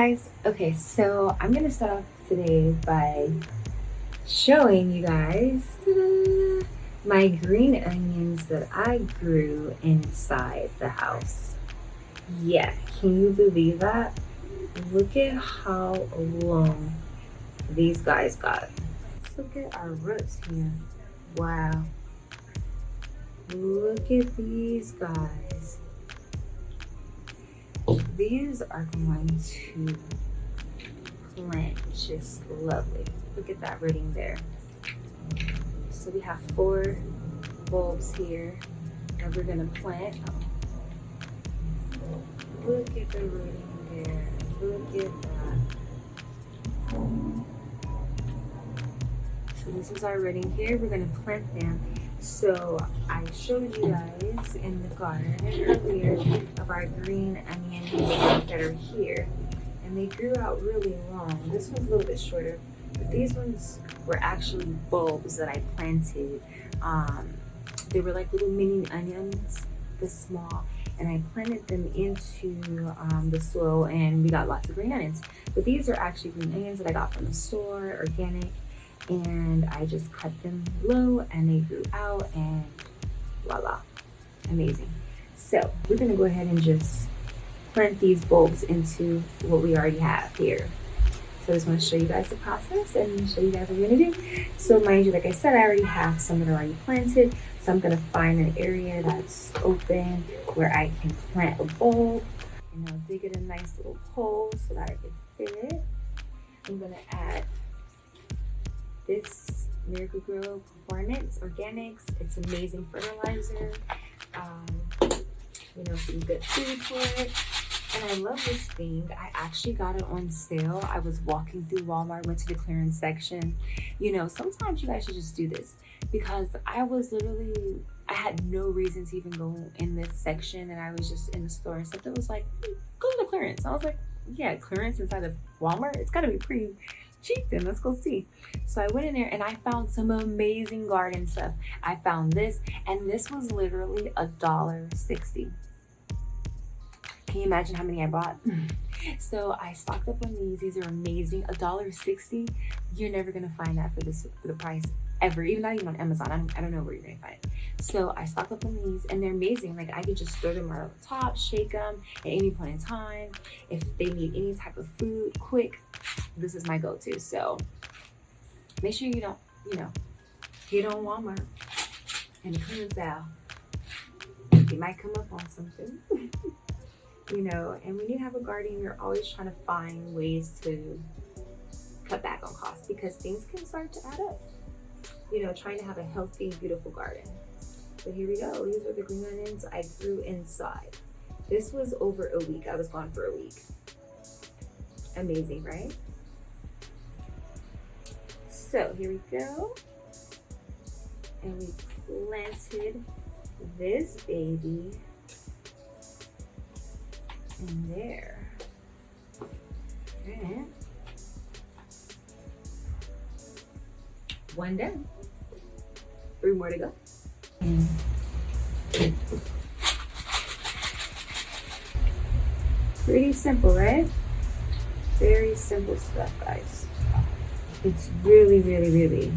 guys. Okay, so I'm gonna start off today by showing you guys my green onions that I grew inside the house. Yeah, can you believe that? Look at how long these guys got. Let's look at our roots here. Wow. Look at these guys. These are going to plant just lovely. Look at that rooting there. So we have 4 bulbs here that we're gonna plant. Oh. Look at the rooting there. Look at that. So this is our rooting here. We're gonna plant them. So I showed you guys in the garden earlier of our green onions that are here. And they grew out really long. This one's a little bit shorter, but these ones were actually bulbs that I planted. They were like little mini onions, this small, and I planted them into the soil, and we got lots of green onions. But these are actually green onions that I got from the store, organic, and I just cut them low, and they grew out, and voila, amazing. So we're gonna go ahead and just plant these bulbs into what we already have here. So I just want to show you guys the process and show you guys what we're gonna do. So mind you, like I said, I already have some that are already planted. So I'm gonna find an area that's open where I can plant a bulb, and I'll dig it a nice little hole so that I can fit it. I'm gonna add this Miracle Grow Performance Organics. It's amazing fertilizer. Some good food for it. And I love this thing. I actually got it on sale. I was walking through Walmart, went to the clearance section. Sometimes you guys should just do this, because I had no reason to even go in this section, and I was just in the store and something was like, go to the clearance. I was like, yeah, clearance inside of Walmart? It's gotta be pretty cheap then, let's go see. So I went in there and I found some amazing garden stuff. I found this, and this was literally $1.60. Can you imagine how many I bought? So I stocked up on these. These are amazing. $1.60. You're never gonna find that for the price ever. Not even on Amazon. I don't know where you're gonna find it. So I stocked up on these, and they're amazing. Like, I could just throw them right on the top, shake them at any point in time. If they need any type of food quick, this is my go-to. So make sure you don't, get on Walmart and the clearance aisle. You might come up on something. And when you have a garden, you're always trying to find ways to cut back on costs, because things can start to add up. Trying to have a healthy, beautiful garden. But here we go. These are the green onions I grew inside. This was over a week. I was gone for a week. Amazing, right? So here we go. And we planted this baby in there. Okay. One done. 3 more to go. Pretty simple, right? Very simple stuff, guys. It's really, really, really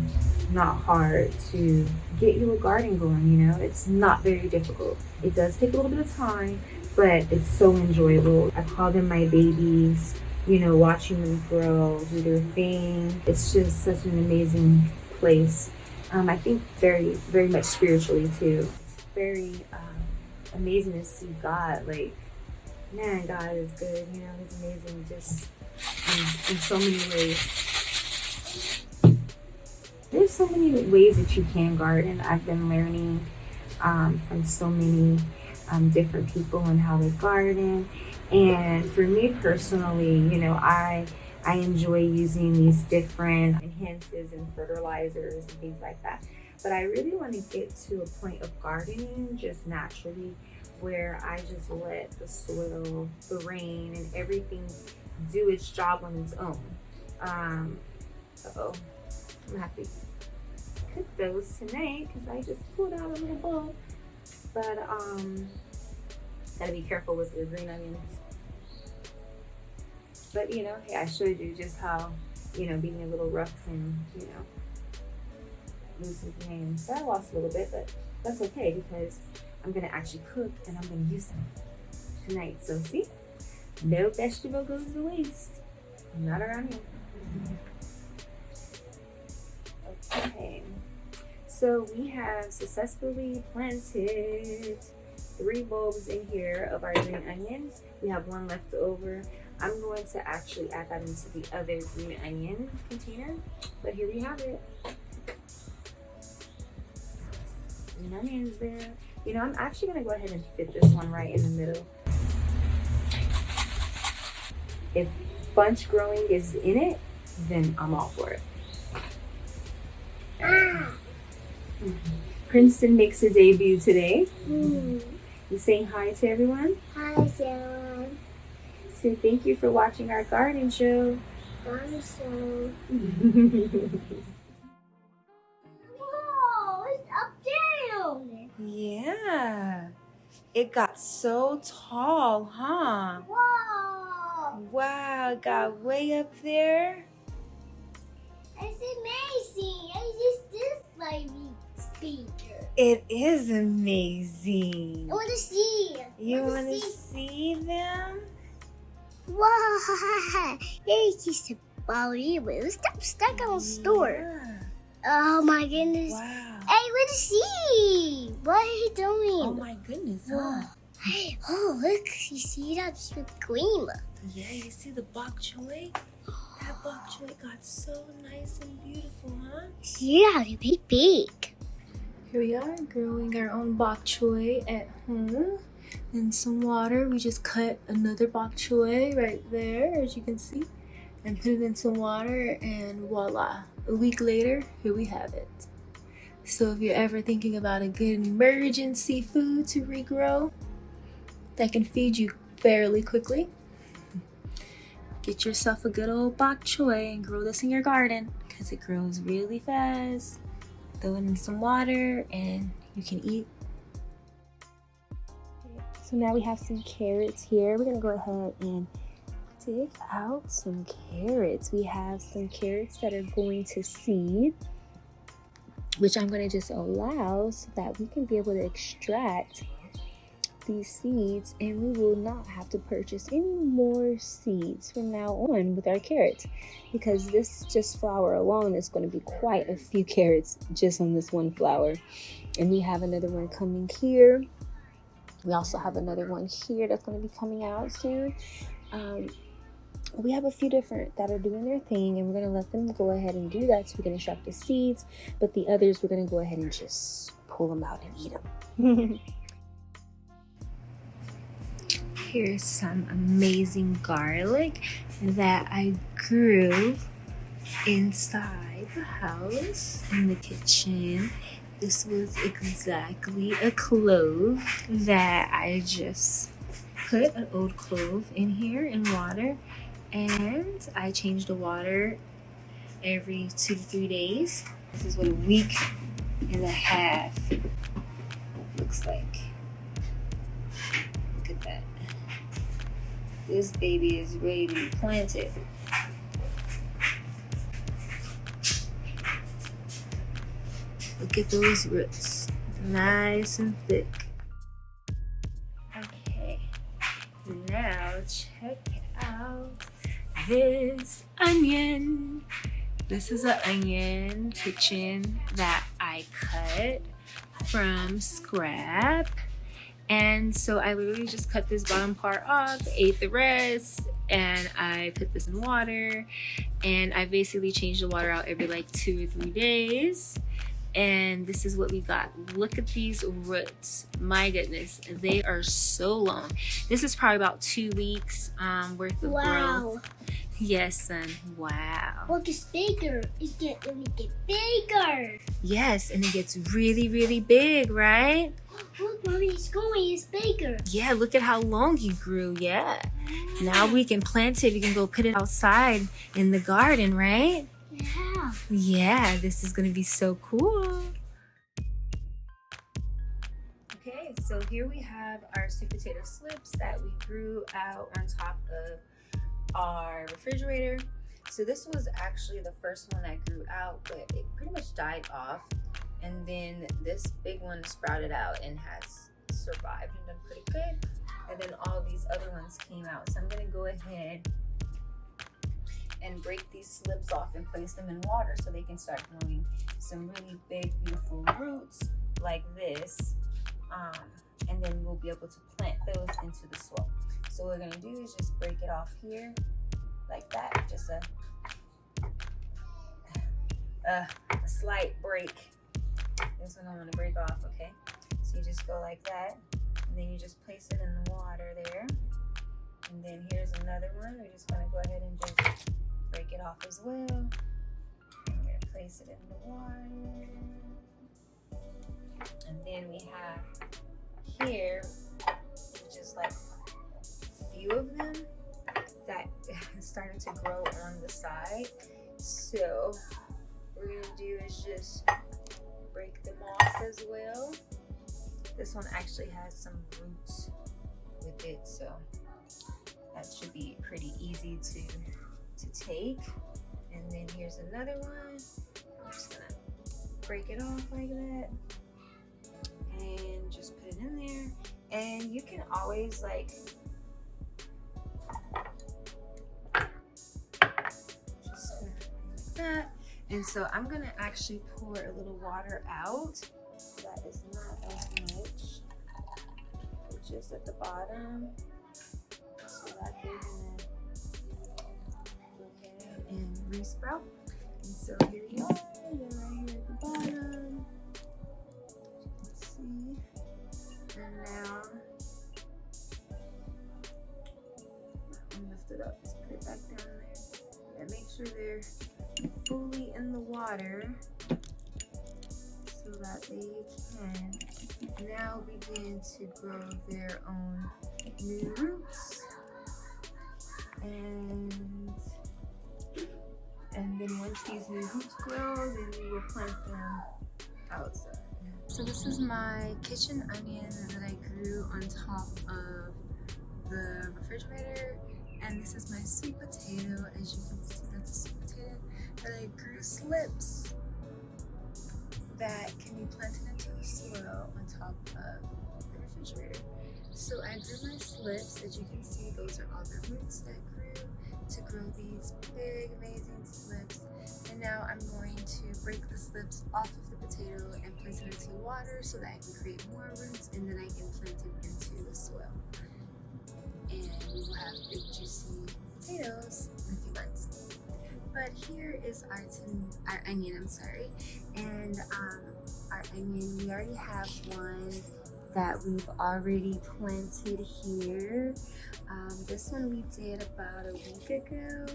not hard to get you a garden going, It's not very difficult. It does take a little bit of time, but it's so enjoyable. I call them my babies, watching them grow, do their thing. It's just such an amazing place. I think very, very much spiritually too. It's very amazing to see God. Like, man, God is good. He's amazing just in so many ways. There's so many ways that you can garden. I've been learning from so many different people and how they garden. And for me personally, I enjoy using these different enhancers and fertilizers and things like that. But I really want to get to a point of gardening just naturally, where I just let the soil, the rain, and everything do its job on its own. I'm happy. Cook those tonight because I just pulled out a little bowl. But gotta be careful with your green onions. But you know, hey, I showed you just how, you know, being a little rough can, you know, loosen things. So I lost a little bit, but that's okay because I'm gonna actually cook and I'm gonna use them tonight. So see, no vegetable goes to waste. Not around here. Okay. So we have successfully planted 3 bulbs in here of our green onions. We have 1 left over. I'm going to actually add that into the other green onion container. But here we have it. Green onions there. You know, I'm actually gonna go ahead and fit this one right in the middle. If bunch growing is in it, then I'm all for it. Princeton makes a debut today. You saying hi to everyone? Hi, Sarah. So thank you for watching our garden show. Garden show. Whoa, it's up down. Yeah. It got so tall, huh? Whoa. Wow, it got way up there. It's amazing. I just display speaker. It is amazing. I want to see. You want to see them? Wow. It's just about it. Stop stuck on the store. Yeah. Oh my goodness. Wow. Hey, let us see. What are you doing? Oh my goodness, huh? Oh, look. You see that with cream. Yeah, you see the bok choy? That bok choy got so nice and beautiful, huh? Yeah, they're big. Here we are growing our own bok choy at home. In some water, we just cut another bok choy right there, as you can see, and put it in some water, and voila. A week later, here we have it. So if you're ever thinking about a good emergency food to regrow that can feed you fairly quickly, get yourself a good old bok choy and grow this in your garden because it grows really fast. Throw it in some water and you can eat. So now we have some carrots here. We're gonna go ahead and dig out some carrots. We have some carrots that are going to seed, which I'm gonna just allow so that we can be able to extract these seeds and we will not have to purchase any more seeds from now on with our carrots, because this just flower alone is going to be quite a few carrots just on this one flower. And we have another one coming here. We also have another one here that's going to be coming out soon. We have a few different that are doing their thing and we're going to let them go ahead and do that so we can extract the seeds, but the others we're going to go ahead and just pull them out and eat them. Here's some amazing garlic that I grew inside the house in the kitchen. This was exactly a clove that I just put an old clove in here in water, and I change the water every 2 to 3 days. This is what a week and a half looks like. Look at that. This baby is ready to be planted. Look at those roots, nice and thick. Okay, now check out this onion. This is an onion kitchen that I cut from scrap. And so I literally just cut this bottom part off, ate the rest, and I put this in water. And I basically changed the water out every like 2 or 3 days. And this is what we got. Look at these roots. My goodness, they are so long. This is probably about 2 weeks worth of growth. Yes, son. Wow. Look, it's bigger. It's getting bigger. Yes, and it gets really, really big, right? Look, Mommy, it's going. It's bigger. Yeah, look at how long he grew. Yeah. Now we can plant it. We can go put it outside in the garden, right? Yeah. Yeah, this is going to be so cool. Okay, so here we have our sweet potato slips that we grew out on top of our refrigerator. So this was actually the first one that grew out, but it pretty much died off. And then this big one sprouted out and has survived and done pretty good. And then all these other ones came out. So I'm gonna go ahead and break these slips off and place them in water so they can start growing some really big, beautiful roots like this. And then we'll be able to plant those into the soil. So what we're gonna do is just break it off here like that, just a slight break. This one I'm gonna break off, okay? So you just go like that, and then you just place it in the water there. And then here's another one. We're just gonna go ahead and just break it off as well. And we're gonna place it in the water. And then we have here, just like a few of them that started to grow on the side. So what we're gonna do is just break them off as well. This one actually has some roots with it, so that should be pretty easy to take. And then here's another one. I'm just gonna break it off like that and just put it in there. And you can always like just like that. And so I'm gonna actually pour a little water out. That is not as much. Just at the bottom. So that they're gonna go ahead and resprout. And so here you are. They're right here at the bottom. Let's see. And now lift it up. Just put it back down there. And make sure they're fully in the water so that they can now begin to grow their own new roots. And then once these new roots grow, then we will plant them outside. So this is my kitchen onion that I grew on top of the refrigerator. And this is my sweet potato. As you can see, that's a sweet potato that I grew slips that can be planted into the soil on top of the refrigerator. So I grew my slips. As you can see, those are all the roots that grew to grow these big, amazing slips. And now I'm going to break the slips off of the potato and place it into water so that I can create more roots, and then I can plant it into the soil. And we will have big, juicy potatoes in a few months. But here is our onion, and our onion, we already have one that we've already planted here. This one we did about a week ago.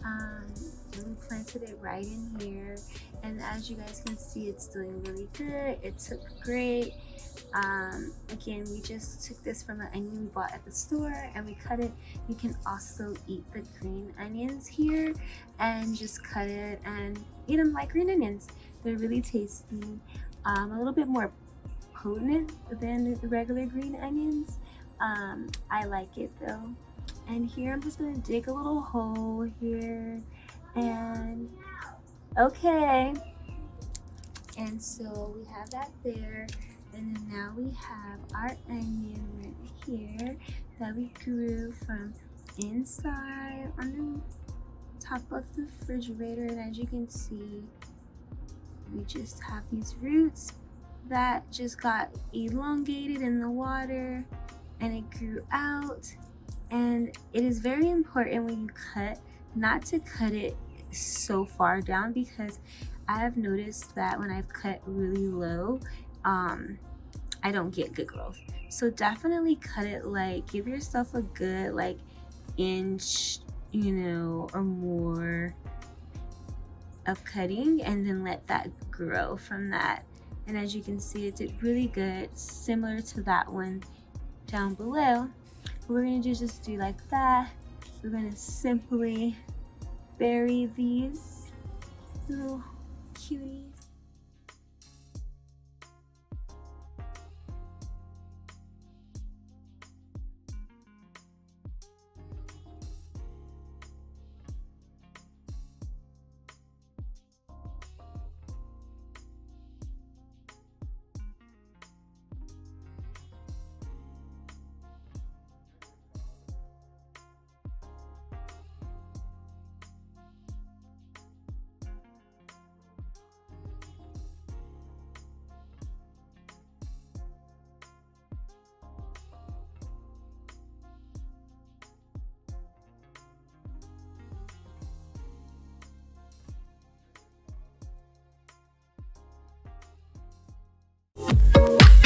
And we planted it right in here, and as you guys can see, it's doing really good. It took great. Again, we just took this from an onion we bought at the store and we cut it. You can also eat the green onions here and just cut it and eat them like green onions. They're really tasty, a little bit more potent than the regular green onions. I like it though. And here I'm just gonna dig a little hole here, and okay, and so we have that there. And then now we have our onion right here that we grew from inside on the top of the refrigerator. And as you can see, we just have these roots that just got elongated in the water and it grew out. And it is very important when you cut not to cut it so far down, because I have noticed that when I've cut really low, I don't get good growth. So definitely cut it, like give yourself a good like inch, or more of cutting, and then let that grow from that. And as you can see, it did really good, similar to that one down below. What we're gonna do is just do like that. We're gonna simply bury these little cuties.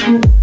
Bye.